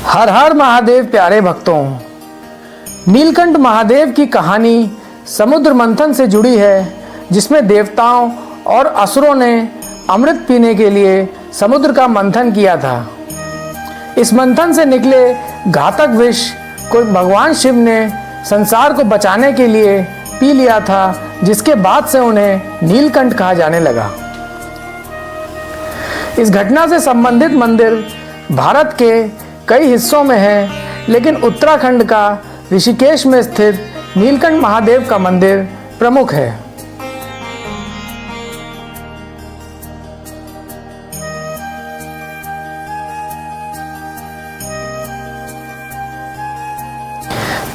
हर हर महादेव प्यारे भक्तों, नीलकंठ महादेव की कहानी समुद्र मंथन से जुड़ी है, जिसमें देवताओं और असुरों ने अमृत पीने के लिए समुद्र का मंथन किया था। इस मंथन से निकले घातक विष को भगवान शिव ने संसार को बचाने के लिए पी लिया था, जिसके बाद से उन्हें नीलकंठ कहा जाने लगा। इस घटना से संबंधित मंदिर भारत के कई हिस्सों में है, लेकिन उत्तराखंड का ऋषिकेश में स्थित नीलकंठ महादेव का मंदिर प्रमुख है।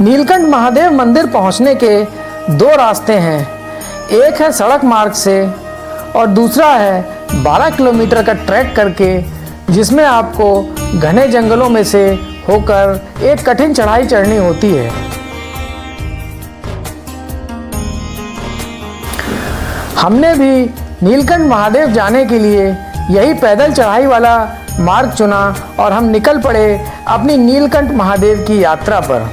नीलकंठ महादेव मंदिर पहुंचने के दो रास्ते हैं। एक है सड़क मार्ग से और दूसरा है 12 किलोमीटर का ट्रैक करके, जिसमें आपको घने जंगलों में से होकर एक कठिन चढ़ाई चढ़नी होती है। हमने भी नीलकंठ महादेव जाने के लिए यही पैदल चढ़ाई वाला मार्ग चुना और हम निकल पड़े अपनी नीलकंठ महादेव की यात्रा पर।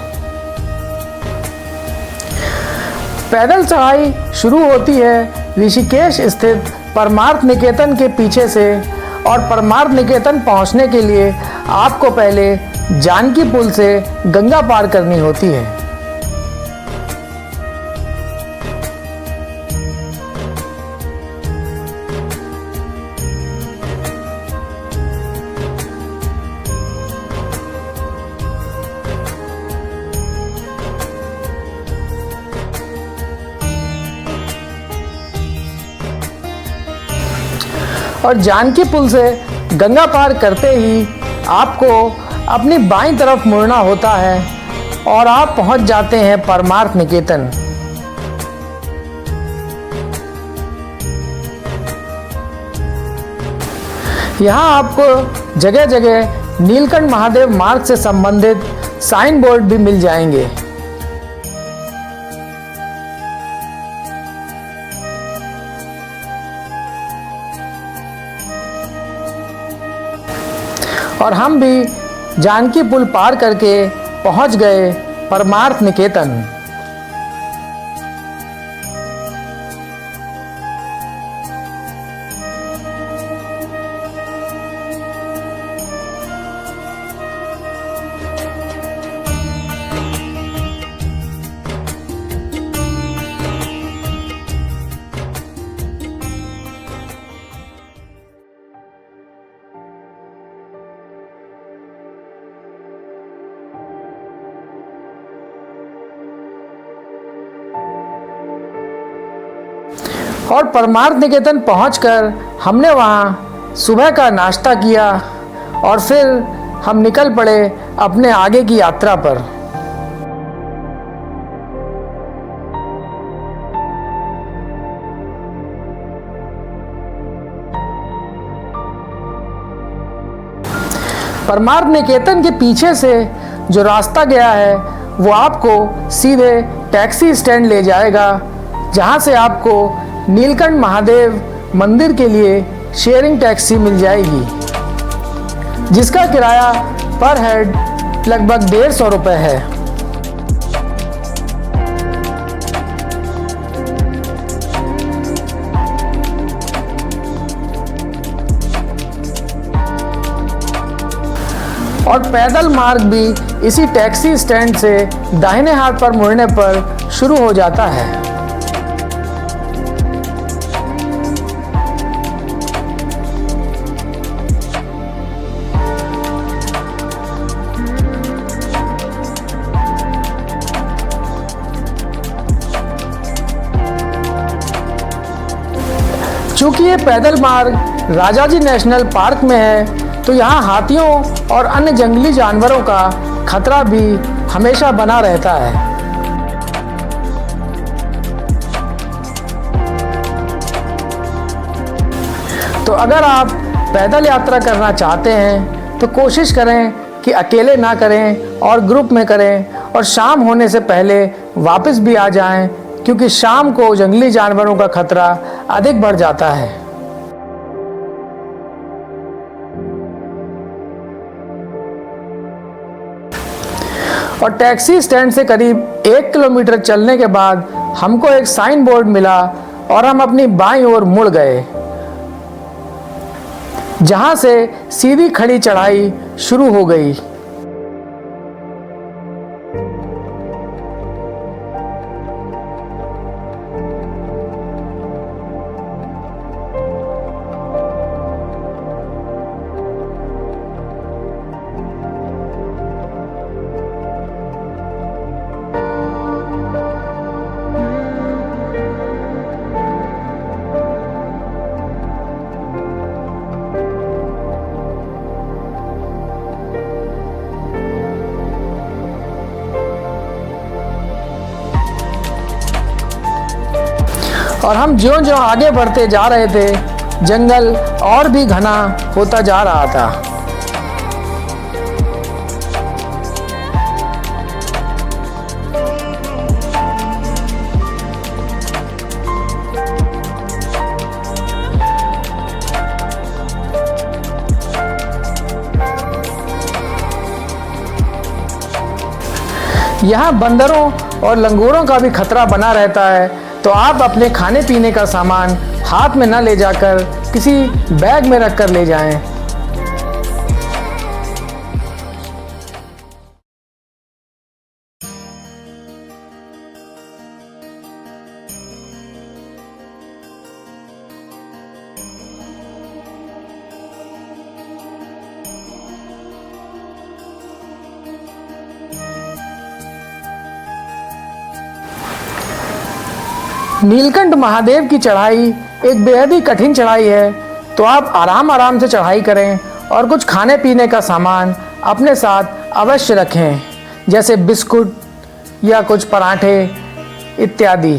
पैदल चढ़ाई शुरू होती है ऋषिकेश स्थित परमार्थ निकेतन के पीछे से, और परमार्थ निकेतन पहुंचने के लिए आपको पहले जानकी पुल से गंगा पार करनी होती है। और जानकी पुल से गंगा पार करते ही आपको अपनी बाईं तरफ मुड़ना होता है और आप पहुंच जाते हैं परमार्थ निकेतन। यहां आपको जगह जगह नीलकंठ महादेव मार्ग से संबंधित साइन बोर्ड भी मिल जाएंगे। और हम भी जानकी पुल पार करके पहुंच गए परमार्थ निकेतन। और परमार्थ निकेतन पहुंचकर हमने वहां सुबह का नाश्ता किया और फिर हम निकल पड़े अपने आगे की यात्रा पर। परमार्थ निकेतन के पीछे से जो रास्ता गया है वो आपको सीधे टैक्सी स्टैंड ले जाएगा, जहां से आपको नीलकंठ महादेव मंदिर के लिए शेयरिंग टैक्सी मिल जाएगी, जिसका किराया पर हेड लगभग 150 रुपये है। और पैदल मार्ग भी इसी टैक्सी स्टैंड से दाहिने हाथ पर मुड़ने पर शुरू हो जाता है। चूंकि ये पैदल मार्ग राजाजी नेशनल पार्क में है, तो यहाँ हाथियों और अन्य जंगली जानवरों का खतरा भी हमेशा बना रहता है। तो अगर आप पैदल यात्रा करना चाहते हैं तो कोशिश करें कि अकेले ना करें और ग्रुप में करें, और शाम होने से पहले वापस भी आ जाएं, क्योंकि शाम को जंगली जानवरों का खतरा अधिक बढ़ जाता है। और टैक्सी स्टैंड से करीब 1 किलोमीटर चलने के बाद हमको एक साइन बोर्ड मिला और हम अपनी बाईं ओर मुड़ गए, जहां से सीधी खड़ी चढ़ाई शुरू हो गई। और हम ज्यों-ज्यों आगे बढ़ते जा रहे थे, जंगल और भी घना होता जा रहा था। यहाँ बंदरों और लंगूरों का भी खतरा बना रहता है, तो आप अपने खाने पीने का सामान हाथ में न ले जाकर किसी बैग में रखकर ले जाएं। नीलकंठ महादेव की चढ़ाई एक बेहद ही कठिन चढ़ाई है, तो आप आराम से चढ़ाई करें और कुछ खाने पीने का सामान अपने साथ अवश्य रखें, जैसे बिस्कुट या कुछ पराठे इत्यादि।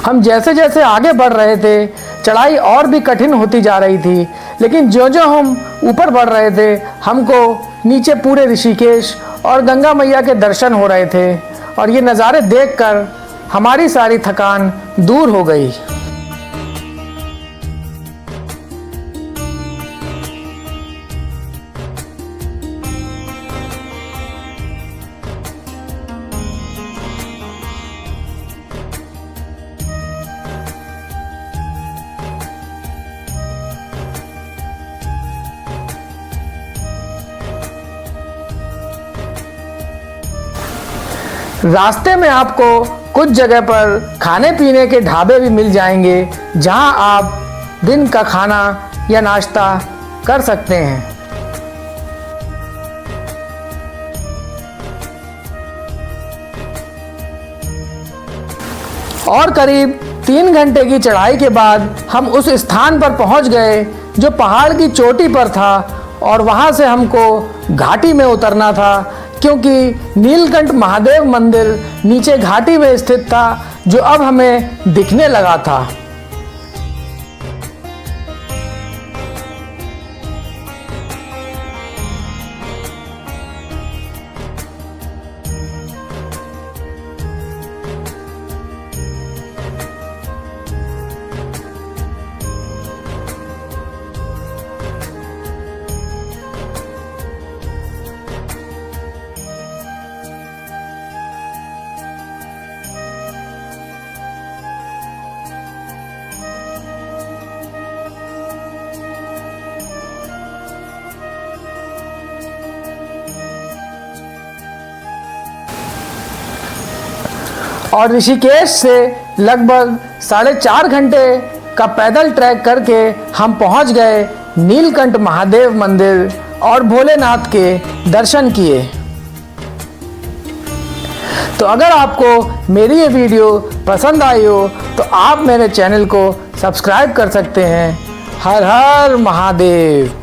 हम जैसे जैसे आगे बढ़ रहे थे, चढ़ाई और भी कठिन होती जा रही थी, लेकिन जो हम ऊपर बढ़ रहे थे, हमको नीचे पूरे ऋषिकेश और गंगा मैया के दर्शन हो रहे थे, और ये नज़ारे देखकर हमारी सारी थकान दूर हो गई। रास्ते में आपको कुछ जगह पर खाने पीने के ढाबे भी मिल जाएंगे, जहां आप दिन का खाना या नाश्ता कर सकते हैं। और करीब 3 घंटे की चढ़ाई के बाद हम उस स्थान पर पहुंच गए जो पहाड़ की चोटी पर था, और वहां से हमको घाटी में उतरना था, क्योंकि नीलकंठ महादेव मंदिर नीचे घाटी में स्थित था, जो अब हमें दिखने लगा था। और ऋषिकेश से लगभग 4.5 घंटे का पैदल ट्रैक करके हम पहुंच गए नीलकंठ महादेव मंदिर और भोलेनाथ के दर्शन किए। तो अगर आपको मेरी ये वीडियो पसंद आई हो तो आप मेरे चैनल को सब्सक्राइब कर सकते हैं। हर हर महादेव।